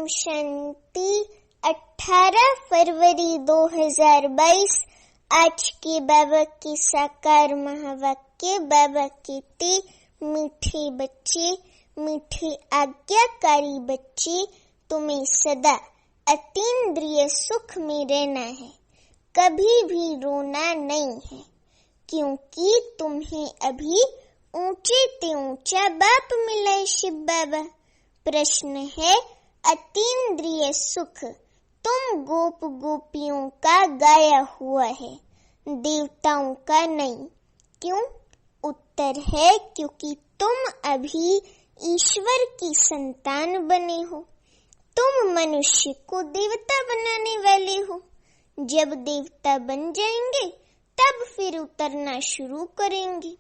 ओम शांति। 18 फरवरी 2022 आज के बाबा के साकार महावाक्य। बाबा कहते, मीठे बच्चे, मीठे आज्ञाकारी बच्चे, तुम्हें सदा अतीन्द्रिय सुख में रहना है, कभी भी रोना नहीं है, क्योंकि तुम्हें अभी ऊंचे ते ऊंचा बाप मिला है शिव बाबा। प्रश्न है, अतीन्द्रिय सुख तुम गोप गोपियों का गाया हुआ है, देवताओं का नहीं। क्यों? उत्तर है, क्योंकि तुम अभी ईश्वर की संतान बने हो। तुम मनुष्य को देवता बनाने वाले हो। जब देवता बन जाएंगे तब फिर उतरना शुरू करेंगे,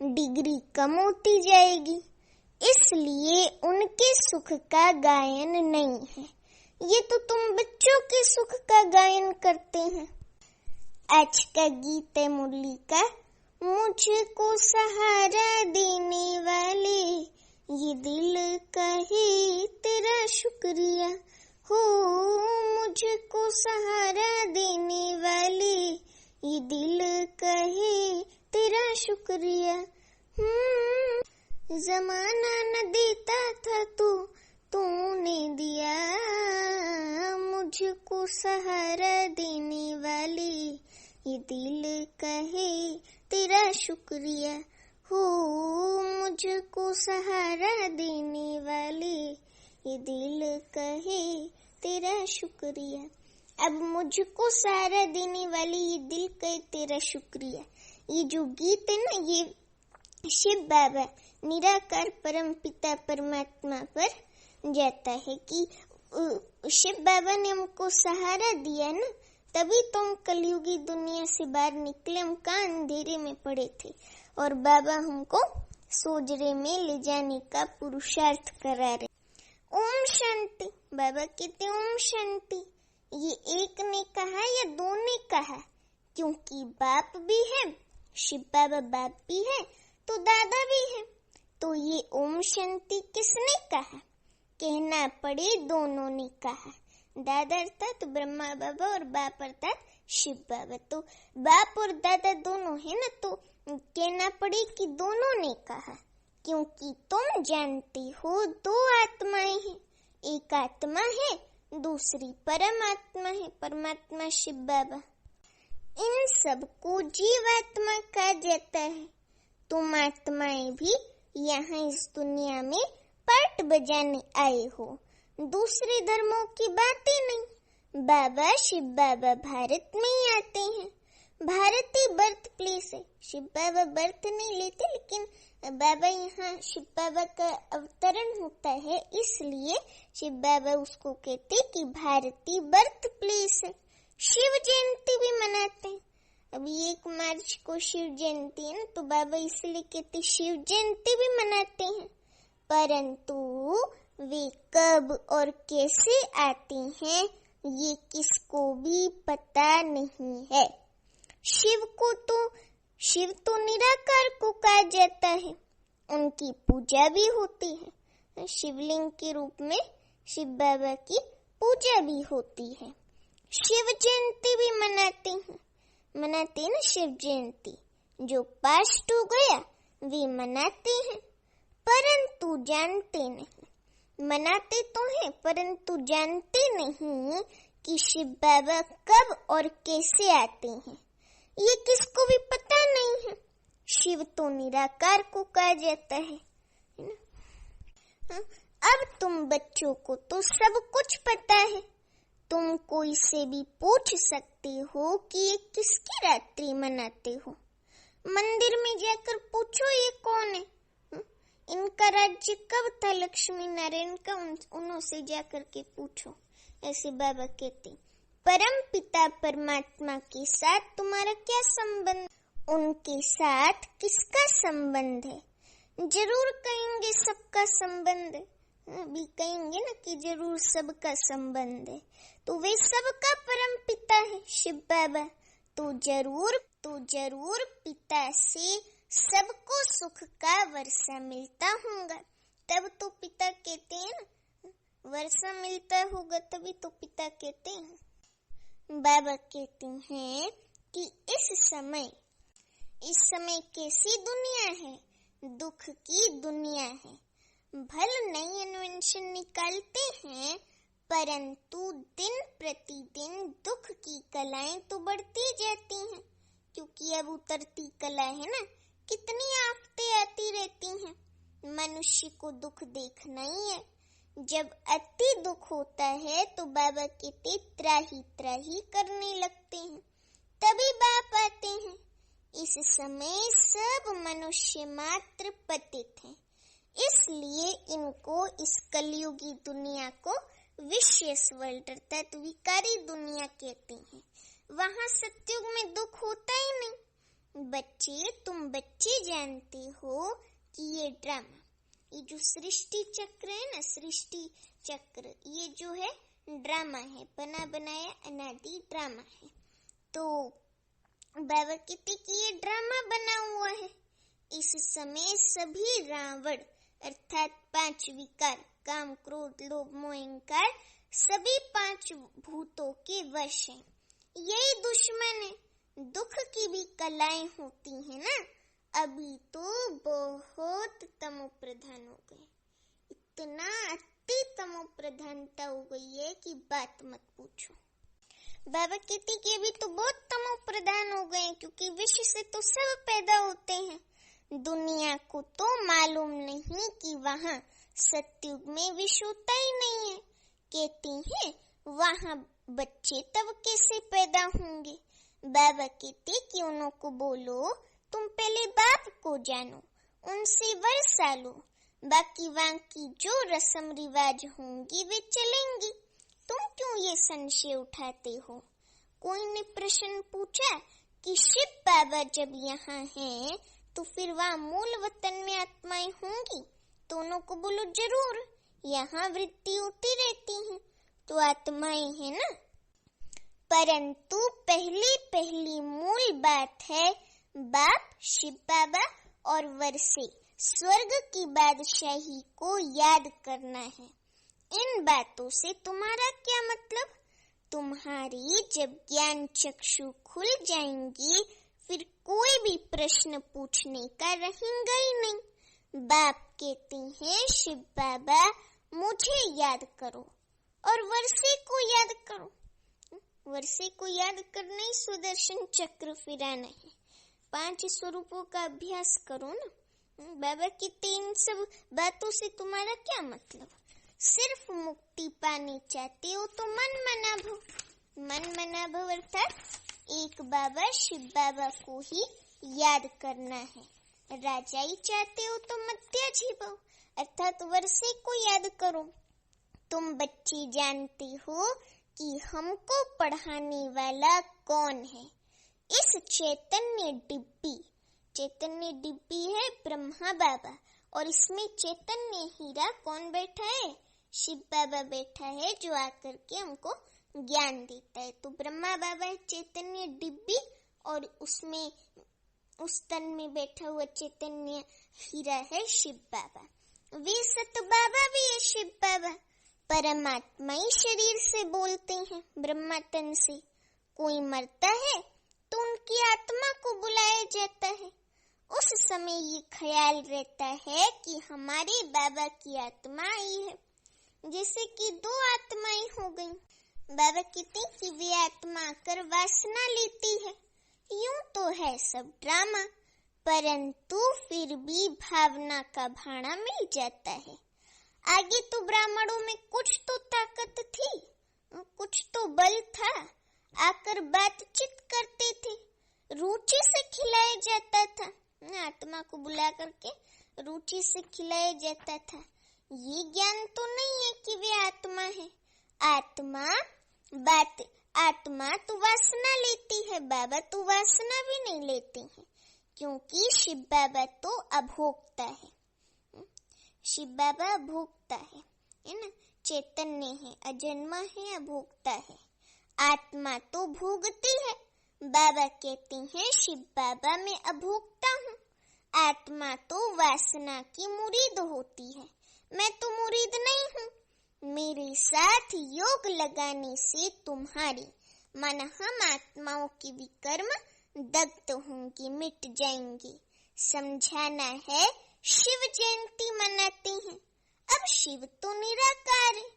डिग्री कम होती जाएगी, इसलिए उनके सुख का गायन नहीं है। ये तो तुम बच्चों के सुख का गायन करते हैं। आज का गीत है मुरली का। मुझको सहारा देने वाले, ये दिल कहे तेरा शुक्रिया हो। मुझको सहारा देने वाले, ये दिल कहे तेरा शुक्रिया। जमाना न देता था तो तूने दिया, मुझको सहारा देने वाले, ये दिल कहे तेरा शुक्रिया हो। मुझको सहारा देने वाले, ये दिल कहे तेरा शुक्रिया। अब मुझको सहारा देने वाले, ये दिल कहे तेरा शुक्रिया, ये जो गीत है ना, ये शिव बाबा निराकार परम पिता परमात्मा पर जाता है कि शिव बाबा ने हमको सहारा दिया ना, तभी तो हम कलयुगी दुनिया से बाहर निकले। हम कहाँ अंधेरे में पड़े थे और बाबा हमको सोजरे में ले जाने का पुरुषार्थ करा रहे। ओम शांति। बाबा कहते ओम शांति। ये एक ने कहा या दो ने कहा? क्योंकि बाप भी है, शिव बाबा बाप भी है तो दादा भी है, तो ये ओम शांति किसने कहा? कहना पड़े दोनों ने कहा। दादा अर्थात ब्रह्मा बाबा और बाप अर्थात शिव बाबा। तो बाप और दादा दोनों है ना, तो कहना पड़े कि दोनों ने कहा, क्योंकि तुम जानते हो दो आत्माएं हैं, एक आत्मा है, दूसरी परमात्मा है, परमात्मा शिव बाबा। इन सबको जीवात्मा कहा जाता है। तुम आत्माएं भी यहाँ इस दुनिया में पार्ट बजाने आए हो, दूसरे धर्मों की बातें नहीं। बाबा शिव बाबा भारत में ही आते हैं, भारत ही बर्थ प्लेस है। शिव बाबा बर्थ नहीं लेते, लेकिन बाबा यहाँ शिव बाबा का अवतरण होता है, इसलिए शिव बाबा उसको कहते कि भारती बर्थ प्लेस है। शिव जयंती भी मनाते हैं। अभी 1 मार्च को शिव जयंती है ना, तो बाबा इसलिए कहते शिव जयंती भी मनाते हैं, परंतु वे कब और कैसे आते हैं ये किसको भी पता नहीं है। शिव तो निराकार को कहा जाता है, उनकी पूजा भी होती है। शिवलिंग के रूप में शिव बाबा की पूजा भी होती है। शिव जयंती भी मनाते हैं ना, शिव जयंती। जो पास्ट हो गया वे मनाते हैं, परंतु जानते नहीं। मनाते तो हैं परंतु जानते नहीं कि शिव बाबा कब और कैसे आते हैं, ये किसको भी पता नहीं है। शिव तो निराकार को कहा जाता है ना। अब तुम बच्चों को तो सब कुछ पता है, तुम कोई से भी पूछ सकते हो कि ये किसकी रात्रि मनाते हो। मंदिर में जाकर पूछो ये कौन है, इनका राज्य कब था लक्ष्मी नारायण का, उन्हों से जाकर के पूछो। ऐसे बाबा कहते परम पिता परमात्मा के साथ तुम्हारा क्या संबंध? उनके साथ किसका संबंध है? जरूर कहेंगे सबका संबंध है, भी कहेंगे ना कि जरूर सबका संबंध है, तो वे सबका परम पिता है शिव बाबा। तो जरूर पिता से सबको सुख का वर्षा मिलता होगा, तब तो पिता कहते हैं ना वर्षा मिलता होगा तभी तो पिता कहते हैं। बाबा कहते हैं कि इस समय कैसी दुनिया है, दुख की दुनिया है। भले नई इन्वेंशन निकालते हैं, परंतु दिन प्रतिदिन दुख की कलाएं तो बढ़ती जाती हैं, क्योंकि अब उतरती कला है ना। कितनी आफतें आती रहती हैं, मनुष्य को दुख देखना ही है। जब अति दुख होता है तो बाबा कहते त्राही करने लगते हैं, तभी बाप आते हैं। इस समय सब मनुष्य मात्र पतित हैं, इसलिए इनको इस कलयुगी दुनिया को विशेष वर्ल्ड अर्थात विकारी दुनिया कहते हैं। वहाँ सत्युग में दुख होता ही नहीं। बच्चे, तुम बच्चे जानते हो कि ये ड्रामा, ये जो सृष्टि चक्र है ना, सृष्टि चक्र, ये जो है ड्रामा है, बना बनाया अनादि ड्रामा है। तो बाबा कहते कि ये ड्रामा बना हुआ है। इस समय सभी रावण अर्थात 5 विकार, काम, क्रोध, लोभ, मोह, अहंकार, सभी 5 भूतों के वश हैं। यही दुश्मन है। दुख की भी कलाएं होती है ना। अभी तो बहुत तमो प्रधान हो गए, इतना अति तमो प्रधानता हो गई है कि बात मत पूछो। बाबा कहते कि अभी तो बहुत तमो प्रधान हो गए, क्योंकि विष से तो सब पैदा होते हैं। दुनिया को तो मालूम नहीं कि वहाँ सत्युग में विष होता ही नहीं है। कहती हैं वहाँ बच्चे तब कैसे पैदा होंगे। बाबा कहते कि उनको बोलो तुम पहले बाप को जानो, उनसे वर्षा लो, बाकी वहाँ की जो रस्म रिवाज होंगी वे चलेंगी। तुम क्यों ये संशय उठाते हो। कोई ने प्रश्न पूछा कि शिव बाबा जब यहाँ हैं तो फिर वहाँ मूल वतन में आत्माएं होंगी। दोनों को बोलो जरूर, यहाँ वृत्ति होती रहती है तो आत्माएं है ना। परंतु पहली मूल बात है बाप शिव बाबा और वर्षे स्वर्ग की बादशाही को याद करना है। इन बातों से तुम्हारा क्या मतलब। तुम्हारी जब ज्ञान चक्षु खुल जाएंगी फिर कोई भी प्रश्न पूछने का रहेगा ही नहीं। बाप कहते हैं शिव बाबा मुझे याद करो और वर्षे को याद करो। वर्षे को याद करना ही सुदर्शन चक्र फिराना है। 5 स्वरूपों का अभ्यास करो ना। बाबा कहते इन सब बातों से तुम्हारा क्या मतलब। सिर्फ मुक्ति पानी चाहते हो तो मन मना भव अर्थात एक बाबा शिव बाबा को ही याद करना है। राजाई चाहते हो तो मध्याजी भव अर्थात वर्षे को याद करो। तुम बच्चे जानते हो कि हमको पढ़ाने वाला कौन है। इस चैतन्य डिब्बी है ब्रह्मा बाबा, और इसमें चैतन्य हीरा कौन बैठा है, शिव बाबा बैठा है, जो आकर के हमको ज्ञान देता है। तो ब्रह्मा बाबा है चैतन्य डिब्बी, और उसमें उस तन में बैठा हुआ चैतन्य हीरा है शिव बाबा। वे सत बाबा भी है शिव बाबा। परमात्मा ही शरीर से बोलते हैं ब्रह्मा तन से। कोई मरता है तो उनकी आत्मा को बुलाया जाता है। उस समय ये ख्याल रहता है कि हमारे बाबा की आत्मा आई है, जैसे कि 2 आत्माएं हो गईं। बाबा कहते कि वे आत्मा आकर वासना लेती है। यूं तो है सब ड्रामा, परंतु फिर भी भावना का भाना मिल जाता है। आगे तो ब्राह्मणों में कुछ तो ताकत थी, कुछ तो बल था, आकर बातचीत करते थे, रुचि से खिलाया जाता था। आत्मा को बुला करके रुचि से खिलाया जाता था। ये ज्ञान तो नहीं है कि वे आत्मा है। आत्मा तो वासना लेती है, बाबा तो वासना भी नहीं लेते हैं, क्योंकि शिव बाबा तो अभोक्ता है। शिव बाबा अभोक्ता है ना, चैतन्य है, अजन्मा है, अभोक्ता है। आत्मा तो भोगती है। बाबा कहते हैं शिव बाबा मैं अभोक्ता हूँ। आत्मा तो वासना की मुरीद होती है, मैं तो मुरीद नहीं हूँ। मेरे साथ योग लगाने से तुम्हारी मन हम आत्माओं के विकर्म दग्ध होंगे, मिट जाएंगे। समझाना है, शिव जयंती मनाते हैं। अब शिव तो निराकार है,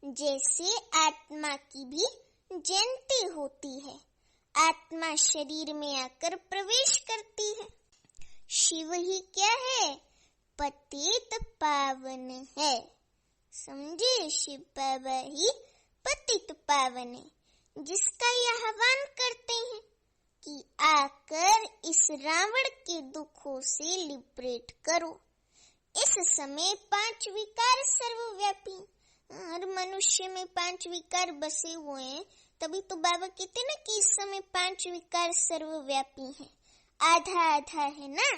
जैसे आत्मा की भी जयंती होती है। आत्मा शरीर में आकर प्रवेश करती है। शिव ही क्या है? पतित पावन है। समझे? शिव बाबा ही पतित पावन है, जिसका यह आह्वान करते हैं कि आकर इस रावण के दुखों से लिबरेट करो। इस समय 5 विकार सर्वव्यापी, हर मनुष्य में 5 विकार बसे हुए हैं। तभी तो बाबा कहते ना कि इस समय 5 विकार सर्वव्यापी हैं। आधा आधा है ना।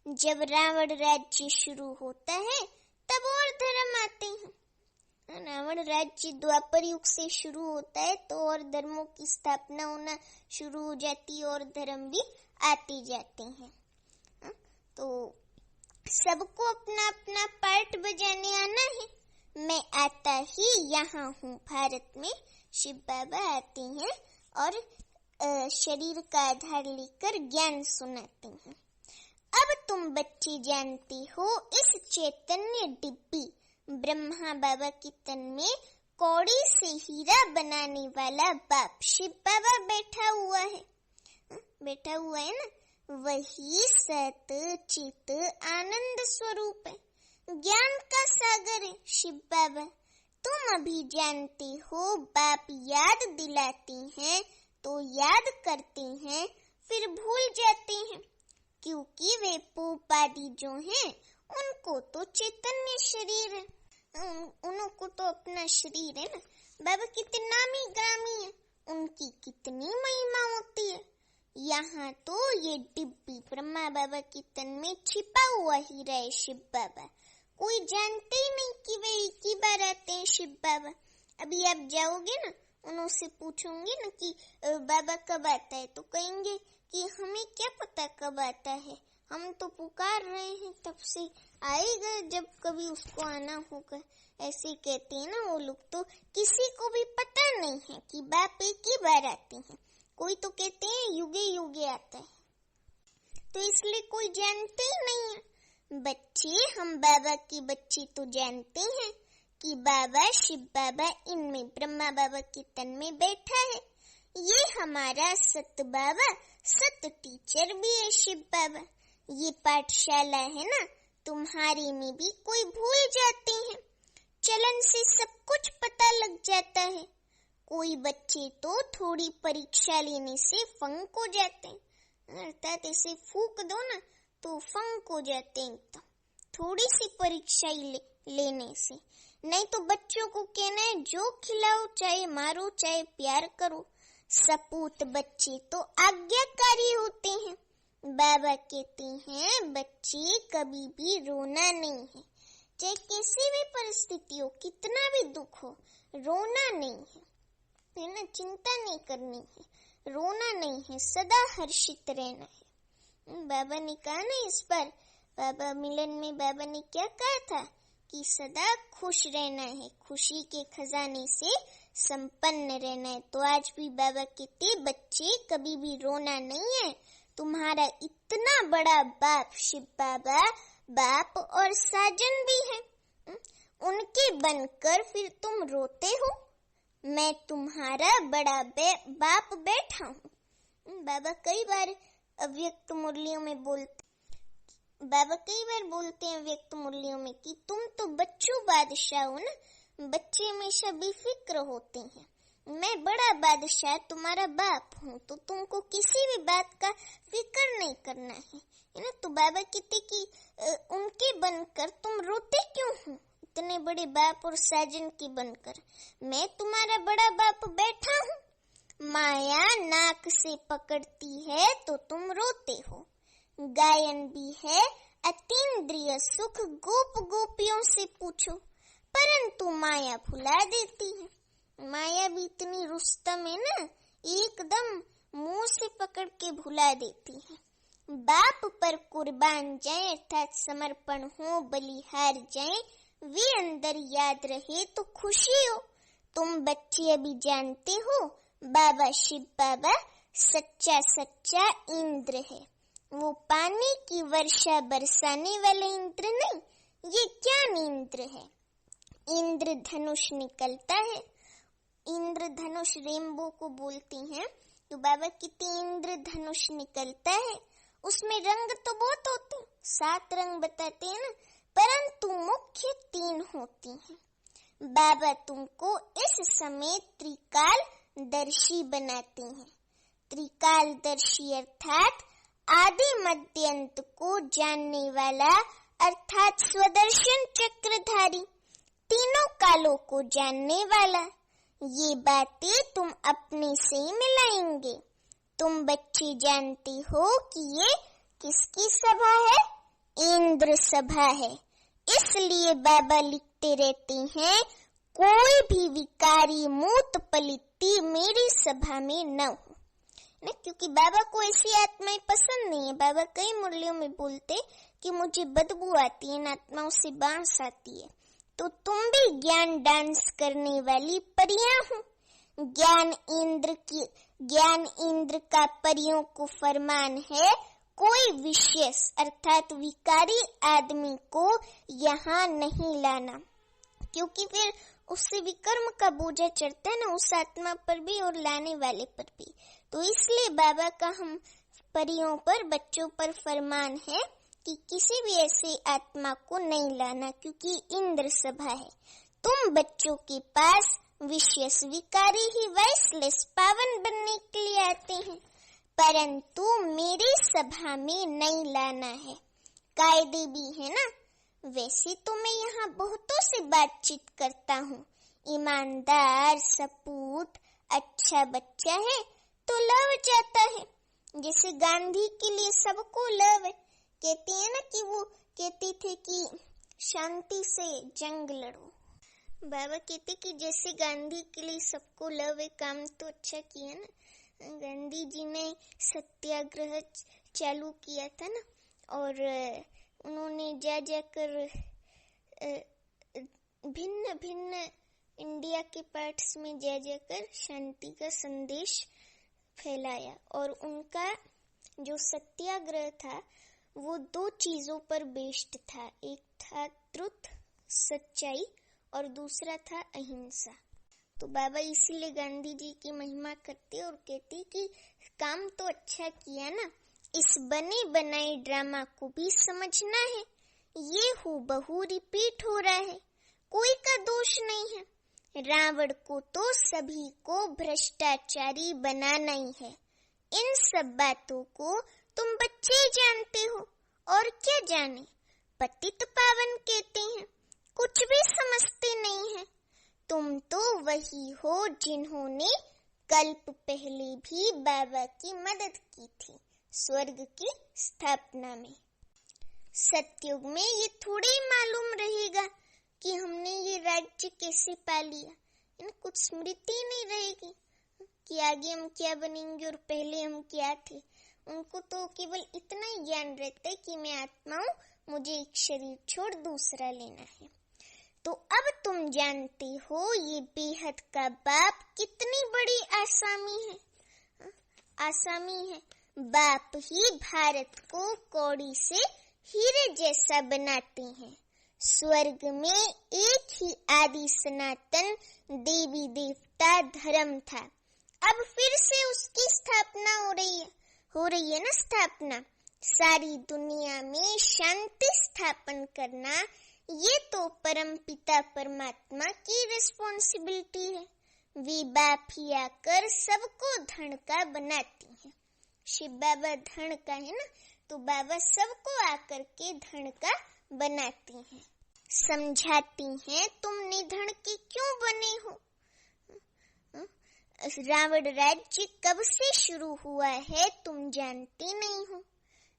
जब रावण राज्य शुरू होता है तब और धर्म आते हैं। रावण राज्य द्वापर युग से शुरू होता है तो और धर्मों की स्थापना होना शुरू हो जाती है और धर्म भी आते जाते हैं। तो सबको अपना अपना पार्ट बजाने आना है। मैं आता ही यहाँ हूँ भारत में। शिव बाबा आते हैं और शरीर का आधार लेकर ज्ञान सुनाते हैं। अब तुम बच्चे जानते हो, इस चैतन्य डिब्बी ब्रह्मा बाबा के तन में कौड़ी से हीरा बनाने वाला बाप शिव बाबा बैठा हुआ है ना। वही सत चित आनंद स्वरूप है, ज्ञान का सागर है शिव बाबा। तुम अभी जानते हो, बाप याद दिलाते हैं तो याद करते हैं, फिर भूल जाते हैं, क्योंकि वे पोप आदि जो हैं उनको तो चैतन्य शरीर है, उनको तो अपना शरीर है ना। बाबा कितने नामी ग्रामी है, उनकी कितनी महिमा होती है। यहाँ तो ये डिब्बी ब्रह्मा बाबा के तन में छिपा हुआ हीरा है शिव बाबा। कोई जानते ही नहीं कि वे एक ही बार आते हैं शिव बाबा। अभी आप जाओगे ना, उनसे पूछोगे ना कि बाबा कब आता है, तो कहेंगे कि हमें क्या पता कब आता है, हम तो पुकार रहे हैं तब से, आएगा जब कभी उसको आना होगा। ऐसे कहते हैं ना वो लोग। तो किसी को भी पता नहीं है कि बाप एक ही बार आते हैं। कोई तो कहते हैं युगे युगे आता है, तो इसलिए कोई जानते ही नहीं है। बच्चे, हम बाबा के बच्चे तो जानते हैं कि बाबा शिव बाबा इनमें ब्रह्मा बाबा के तन में बैठा है। ये हमारा सत बाबा, सत टीचर भी है शिव बाबा। ये पाठशाला है ना, तुम्हारे में भी कोई भूल जाते हैं, चलन से सब कुछ पता लग जाता है। कोई बच्चे तो थोड़ी परीक्षा लेने से फंक हो जाते हैं, अर्थात ऐसे फूक दो ना तो फंक हो जाते हैं एकदम, थोड़ी सी परीक्षा लेने से। नहीं तो बच्चों को कहना है जो खिलाओ, चाहे मारो चाहे प्यार करो। सपूत बच्चे तो आज्ञाकारी होते हैं। बाबा कहते हैं बच्चे कभी भी रोना नहीं है, चाहे कैसी भी परिस्थिति हो, कितना भी दुख हो, रोना नहीं है ना, चिंता नहीं करनी है, रोना नहीं है, सदा हर्षित रहना है। बाबा ने कहा ना इस बार बाबा मिलन में, बाबा ने क्या कहा था कि सदा खुश रहना है, खुशी के खजाने से संपन्न रहना है। तो आज भी बाबा कहते बच्चे कभी भी रोना नहीं है। तुम्हारा इतना बड़ा बाप शिव बाबा बाप और साजन भी है, उनके बनकर फिर तुम रोते हो। मैं तुम्हारा बड़ा बाप बैठा हूँ। बाबा कई बार अव्यक्त मुरलियों में बोलते हैं व्यक्त मुरलियों में कि तुम तो बच्चों बादशाह हो ना, बच्चे हमेशा बेफिक्र होते हैं। मैं बड़ा बादशाह तुम्हारा बाप हूँ, तो तुमको किसी भी बात का फिक्र नहीं करना है ना। तो बाबा कहते कि उनके बनकर तुम रोते क्यों हो, इतने बड़े बाप और साजन के बनकर। मैं तुम्हारा बड़ा बाप बैठा हूँ। माया नाक से पकड़ती है तो तुम रोते हो। गायन भी है अतीन्द्रिय सुख, गोप गोपियों से पूछो, परंतु माया भुला देती है। माया भी इतनी रुस्तम है ना, एकदम मुंह से पकड़ के भुला देती है। बाप पर कुर्बान जाए, अर्थात समर्पण हो, बलिहार जाए, वे अंदर याद रहे तो खुशी हो। तुम बच्चे अभी जानते हो बाबा शिव बाबा सच्चा सच्चा इंद्र है। वो पानी की वर्षा बरसाने वाला इंद्र नहीं, ये ज्ञान इंद्र है। इंद्र धनुष निकलता है, इंद्र धनुष रेनबो को बोलती हैं, तो बाबा कहते इंद्र धनुष निकलता है, उसमें रंग तो बहुत होते, 7 रंग बताते हैं ना, परंतु मुख्य 3 होती हैं। बाबा तुमको इस समय त्रिकाल दर्शी बनाते हैं। त्रिकाल दर्शी अर्थात आदि मध्य अंत को जानने वाला, अर्थात स्वदर्शन चक्रधारी, तीनों कालों को जानने वाला। ये बातें तुम अपने से मिलाएंगे। तुम बच्चे जानते हो कि ये किसकी सभा है? इंद्र सभा है। इसलिए बाबा लिखते रहते हैं, कोई भी विकारी मूत पलित्ती मेरी सभा में न हो ना, क्योंकि बाबा को ऐसी आत्माएं पसंद नहीं है। बाबा कई मुरलियों में बोलते कि मुझे बदबू आती है, इन आत्माओं से बांस आती है। तो तुम भी ज्ञान डांस करने वाली परियां हो। ज्ञान इंद्र का परियों को फरमान है, कोई विशेष अर्थात विकारी आदमी को यहाँ नहीं लाना, क्योंकि फिर उससे विकर्म का बोझा चढ़ता है ना, उस आत्मा पर भी और लाने वाले पर भी। तो इसलिए बाबा का हम परियों पर, बच्चों पर फरमान है कि किसी भी ऐसे आत्मा को नहीं लाना, क्योंकि इंद्र सभा है। तुम बच्चों के पास विशेष विकारी ही वाइसलेस पावन बनने के लिए आते हैं, परंतु मेरी सभा में नहीं लाना है। कायदे भी है ना। वैसे तो मैं यहाँ बहुतों से बातचीत करता हूँ, ईमानदार, सपूत, अच्छा बच्चा है तो लव जाता है। जैसे गांधी के लिए सबको लव है, कहते हैं ना कि वो कहते थे कि शांति से जंग लड़ो। बाबा कहते कि जैसे गांधी के लिए सबको लव है, काम तो अच्छा किया ना। गांधी जी ने सत्याग्रह चालू किया था ना, और उन्होंने जा जाकर भिन्न भिन्न इंडिया के पार्ट्स में जा जाकर शांति का संदेश फैलाया। और उनका जो सत्याग्रह था वो 2 चीजों पर बेस्ड था, एक था ट्रुथ सच्चाई और दूसरा था अहिंसा। तो बाबा इसीलिए गांधी जी की महिमा करते और कहते कि काम तो अच्छा किया ना, इस बने बनाए ड्रामा को भी समझना है। ये हूबहू रिपीट हो रहा है, कोई का दोष नहीं है। रावण को तो सभी को भ्रष्टाचारी बनाना ही है। इन सब बातों को तुम बच्चे जानते हो, और क्या जाने, पतित पावन कहते हैं, कुछ भी समझते नहीं है। तुम तो वही हो जिन्होंने कल्प पहले भी बाबा की मदद की थी स्वर्ग की स्थापना में। सतयुग में ये थोड़े ही मालूम रहेगा कि हमने ये राज्य कैसे पा लिया, इन कुछ स्मृति नहीं रहेगी कि आगे हम क्या बनेंगे और पहले हम क्या थे। उनको तो केवल इतना ही ज्ञान रहता है कि मैं आत्मा हूँ, मुझे एक शरीर छोड़ दूसरा लेना है। तो अब तुम जानते हो ये बेहद का बाप कितनी बड़ी आसामी है। आसामी है, बाप ही भारत को कौड़ी से हीरे जैसा बनाते हैं। स्वर्ग में एक ही आदि सनातन देवी देवता धर्म था, अब फिर से उसकी स्थापना हो रही है ना स्थापना। सारी दुनिया में शांति स्थापन करना ये तो परम पिता परमात्मा की रिस्पॉन्सिबिलिटी है। वे बाप ही आकर सबको धन का बनाती हैं। शिव बाबा धन का है ना, तो बाबा सबको आकर के धन का बनाती हैं, समझाती हैं तुम निधन के क्यों बने हो। रावण राज्य कब से शुरू हुआ है तुम जानते नहीं हो।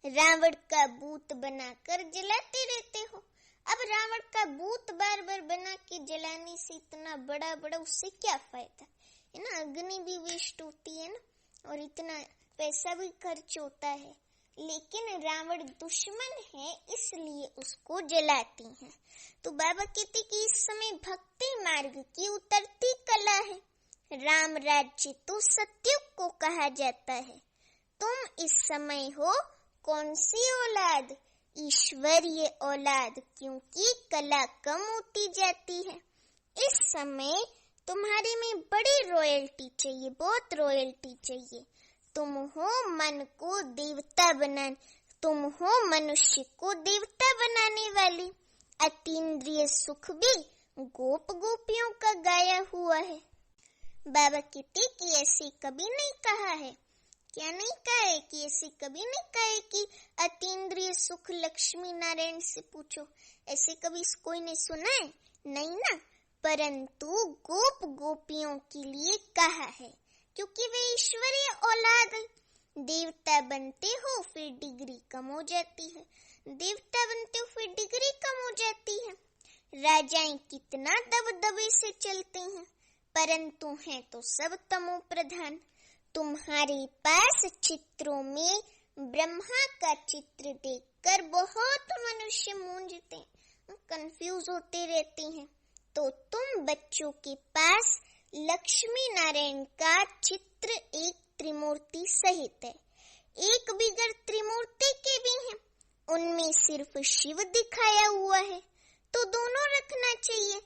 रावण का भूत बनाकर जलाते रहते हो। अब रावण का भूत बार बार बना के जलाने से इतना बड़ा उससे क्या फायदा है ना। अग्नि भी वेस्ट होती है ना, और इतना पैसा भी खर्च होता है, लेकिन रावण दुश्मन है इसलिए उसको जलाती हैं। तो बाबा कहते कि इस समय भक्ति मार्ग की उतरती कला है। राम राज्य तो सतयुग को कहा जाता है। तुम इस समय हो कौन सी औलाद? ईश्वरीय औलाद, क्योंकि कला कम होती जाती है। इस समय तुम्हारे में बड़ी रॉयल्टी चाहिए, बहुत रॉयल्टी चाहिए। तुम हो मन को देवता बनाने, तुम हो मनुष्य को देवता बनाने वाली। अतीन्द्रिय सुख भी गोप गोपियों का गाया हुआ है। बाबा कहते कि ऐसे कभी नहीं कहा है। क्या नहीं कहा है? कि ऐसे कभी नहीं कहा है कि अतीन्द्रिय सुख लक्ष्मी नारायण से पूछो। ऐसे कभी कोई ने सुना है? नहीं ना। परंतु गोप गोपियों के लिए कहा है, क्योंकि वे ईश्वरीय औलाद है। देवता बनते हो फिर डिग्री कम हो जाती है, देवता बनते हो फिर डिग्री कम हो जाती है। राजाएं कितना दबदबे से चलते हैं, परंतु हैं तो सब तमो प्रधान। तुम्हारे पास चित्रों में ब्रह्मा का चित्र देखकर बहुत मनुष्य मूंझते हैं, कंफ्यूज होते रहते हैं। तो तुम बच्चों के पास लक्ष्मी नारायण का चित्र एक त्रिमूर्ति सहित है, एक बिगर त्रिमूर्ति के भी हैं। उनमें सिर्फ शिव दिखाया हुआ है, तो दोनों रखना चाहिए।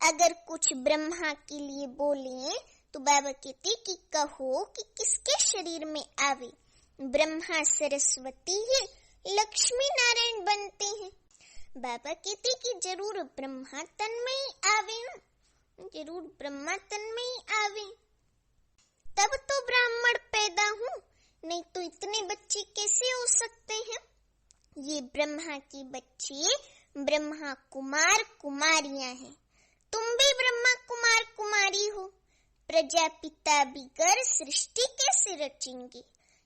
अगर कुछ ब्रह्मा के लिए बोले तो बाबा कहते कि कहो कि किसके शरीर में आवे। ब्रह्मा सरस्वती ही लक्ष्मी नारायण बनते हैं। बाबा कहते कि जरूर ब्रह्मा तन में ही आवे ना, जरूर ब्रह्मा तन में ही आवे, तब तो ब्राह्मण पैदा हूँ, नहीं तो इतने बच्चे कैसे हो सकते हैं। ये ब्रह्मा के बच्चे ब्रह्मा कुमार कुमारियां हैं। तुम भी ब्रह्मा कुमार कुमारी हो। प्रजापिता बिगर सृष्टि कैसे रचेंगे?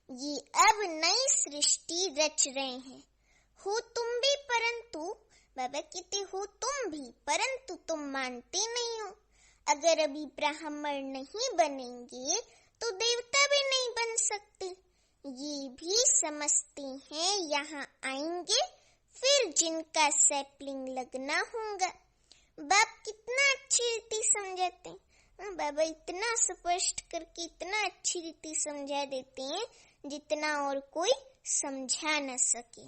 ये अब नई सृष्टि रच रहे हैं। हो तुम भी, परंतु बाबा कहते हो तुम भी, परंतु तुम मानते नहीं हो। अगर अभी ब्राह्मण नहीं बनेंगे तो देवता भी नहीं बन सकते। ये भी समझते हैं यहाँ आएंगे फिर जिनका सैपलिंग लगना होगा। बाप कितना अच्छी रीति समझाते हैं। बाबा इतना स्पष्ट करके इतना अच्छी रीति समझा देते हैं जितना और कोई समझा न सके।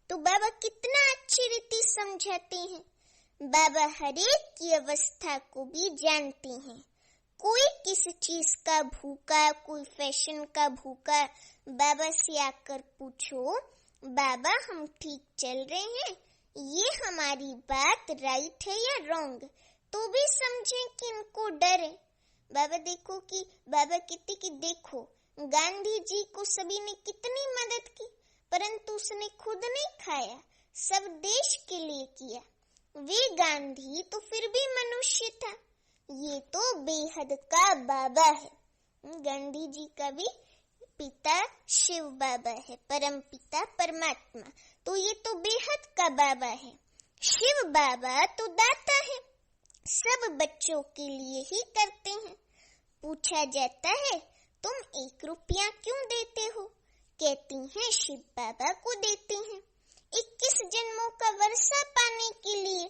तो बाबा कितना अच्छी रीति समझाते हैं। बाबा हर एक की अवस्था को भी जानते हैं। कोई किस चीज का भूखा, कोई फैशन का भूखा, बाबा से आकर पूछो बाबा हम ठीक चल रहे हैं, ये हमारी बात राइट है या रॉन्ग, तो भी समझें कि इनको डर है। बाबा देखो कि बाबा कहते कि देखो गांधी जी को सभी ने कितनी मदद की, परंतु उसने खुद नहीं खाया, सब देश के लिए किया। वे गांधी तो फिर भी मनुष्य था। ये तो बेहद का बाबा है। गांधी जी का भी पिता शिव बाबा है, परम पिता परमात्मा, तो ये तो बेहद का बाबा है। शिव बाबा तो दाता है, सब बच्चों के लिए ही करते हैं। पूछा जाता है तुम 1 रुपया क्यों देते हो? कहती हैं शिव बाबा को देते हैं 21 जन्मों का वर्षा पाने के लिए।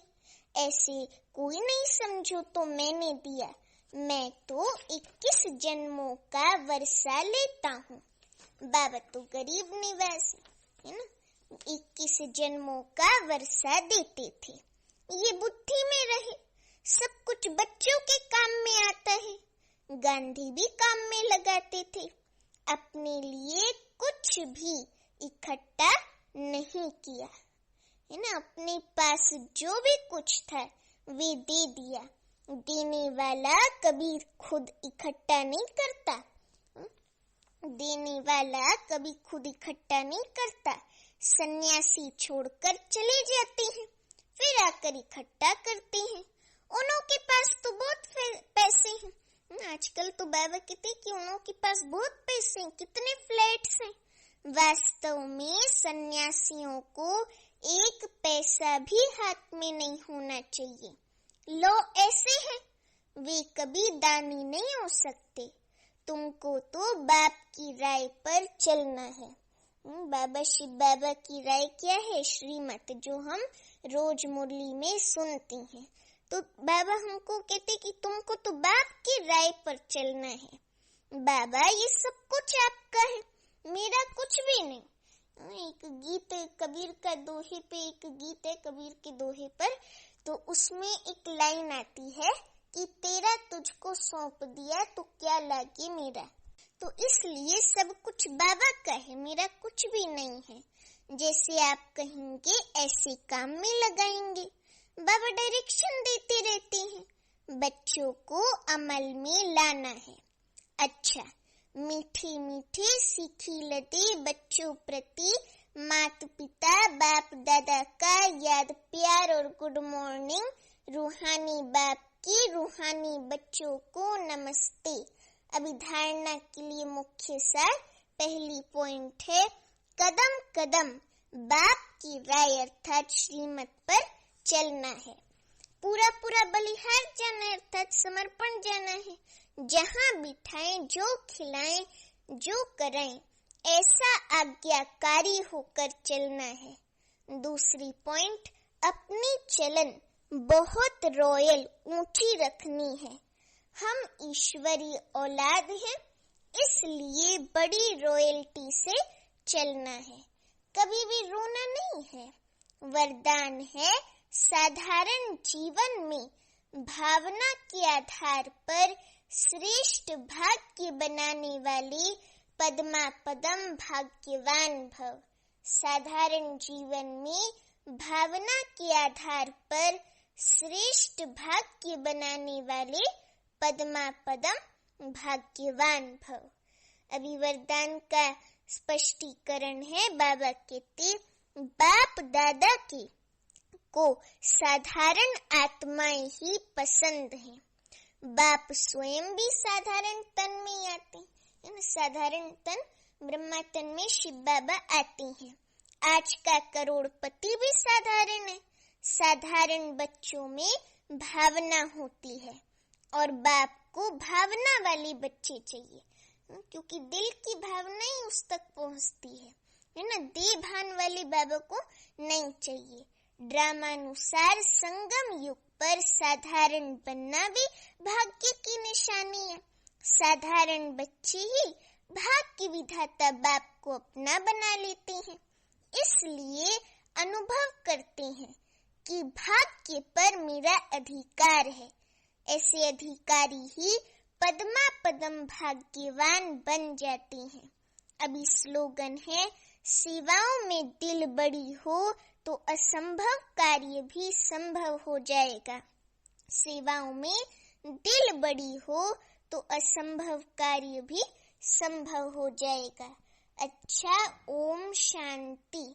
ऐसे कोई नहीं समझो तो मैंने दिया, मैं तो 21 जन्मों का वर्षा लेता हूँ। बाबा तो गरीब निवासी है ना, 21 जन्मों का वर्षा देते थे। ये बुद्धि में रहे, सब कुछ बच्चों के काम में आता है। गांधी भी काम में लगाते थे, अपने लिए कुछ भी इकट्ठा नहीं किया है ना। अपने पास जो भी कुछ था वे दे दिया। देने वाला कभी खुद इकट्ठा नहीं करता, देने वाला कभी खुद इकट्ठा नहीं करता। सन्यासी छोड़कर चले जाते हैं, फिर आकर इकट्ठा करते हैं। उन्हों के पास तो बहुत पैसे हैं। आजकल तो बाबा कहते कि उन्हों के पास बहुत पैसे हैं, कितने फ्लैट्स हैं। वास्तव में सन्यासियों को 1 पैसा भी हाथ में नहीं होना चाहिए। लो ऐसे है, वे कभी दानी नहीं हो सकते। तुमको तो बाप की राय पर चलना है। बाबा शिव बाबा की राय क्या है? श्रीमत, जो हम रोज मुरली में सुनते हैं। तो बाबा हमको कहते कि तुमको तो बाप की राय पर चलना है। बाबा ये सब कुछ आपका है, मेरा कुछ भी नहीं। एक गीत कबीर का दोहे पे, एक गीत है कबीर के दोहे पर, तो उसमें एक लाइन आती है कि तेरा तुझको सौंप दिया तो क्या लागे मेरा। तो इसलिए सब कुछ बाबा का है, मेरा कुछ भी नहीं है। जैसे आप कहेंगे ऐसे काम में लगाएंगे। बाबा डायरेक्शन देते रहते हैं, बच्चों को अमल में लाना है। अच्छा, मीठी मीठी सीखी लदी बच्चों प्रति माता पिता बाप दादा का याद प्यार और गुड मॉर्निंग। रूहानी बाप की रूहानी बच्चों को नमस्ते। अभी धारणा के लिए मुख्य सार, पहली पॉइंट है कदम कदम बाप की राय अर्थात श्रीमत पर चलना है। पूरा पूरा बलिहार जाना है अर्थात समर्पण जाना है। जहाँ बिठाएं, जो खिलाएं, जो कराएं, ऐसा आज्ञाकारी होकर चलना है। दूसरी पॉइंट, अपनी चलन बहुत रॉयल ऊंची रखनी है। हम ईश्वरी औलाद हैं, इसलिए बड़ी रॉयल्टी से चलना है। कभी भी रोना नहीं है। वरदान है साधारण जीवन में भावना के आधार पर श्रेष्ठ भाग्य बनाने वाली पद्मा पदम भाग्यवान भव। साधारण जीवन में भावना के आधार पर श्रेष्ठ भाग्य बनाने वाले पद्मा पदम भाग्यवान भव। अभी वरदान का स्पष्टीकरण है। बाबा कहते बाप दादा के को साधारण आत्माएं ही पसंद हैं। बाप स्वयं भी साधारण तन में आते हैं। साधारण तन ब्रह्मा तन में शिव बाबा आते हैं। आज का करोड़पति भी साधारण है। साधारण बच्चों में भावना होती है और बाप को भावना वाले बच्चे चाहिए, क्योंकि दिल की भावना ही उस तक पहुंचती है ना। देह भान वाले बाबा को नहीं चाहिए। ड्रामानुसार संगम युग पर साधारण बनना भी भाग्य की निशानी है। साधारण बच्चे ही भाग्य विधाता बाप को अपना बना लेते हैं। इसलिए अनुभव करते हैं कि भाग्य पर मेरा अधिकार है। ऐसे अधिकारी ही पद्मा पदम भाग्यवान बन जाते हैं। अभी स्लोगन है, सेवाओं में दिल बड़ी हो तो असंभव कार्य भी संभव हो जाएगा। सेवाओं में दिल बड़ी हो तो असंभव कार्य भी संभव हो जाएगा। अच्छा, ओम शांति।